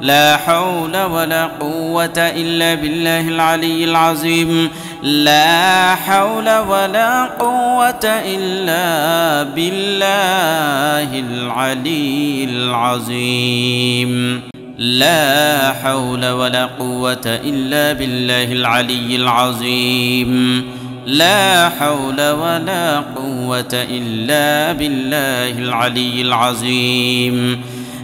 لا حول ولا قوة إلا بالله العلي العظيم لا حول ولا قوة إلا بالله العلي العظيم لا حول ولا قوة إلا بالله العلي العظيم لا حول ولا قوة إلا بالله العلي العظيم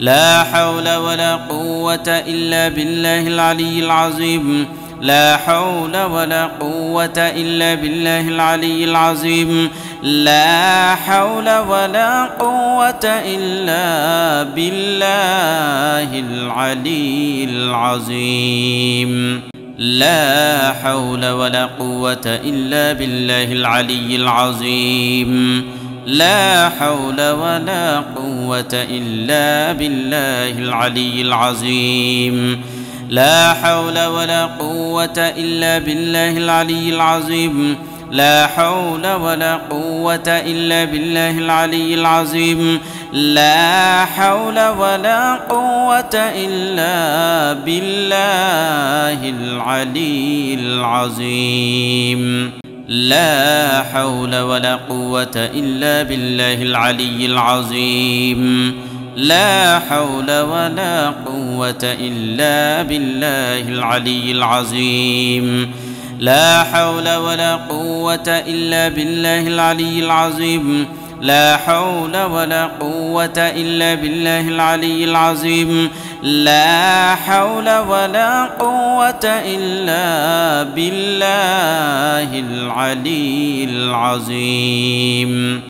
لا حول ولا قوة إلا بالله العلي العظيم لا حول ولا قوة إلا بالله العلي العظيم لا حول ولا قوة إلا بالله العلي العظيم لا حول ولا قوة إلا بالله العلي العظيم لا حول ولا قوة إلا بالله العلي العظيم لا حول ولا قوة إلا بالله العلي العظيم لا حول ولا قوة إلا بالله العلي العظيم لا حول ولا قوة إلا بالله العلي العظيم لا حول ولا قوة إلا بالله العلي العظيم لا حول ولا قوة إلا بالله العلي العظيم لا حول ولا قوة إلا بالله العلي العظيم لا حول ولا قوة إلا بالله العلي العظيم لا حول ولا قوة إلا بالله العلي العظيم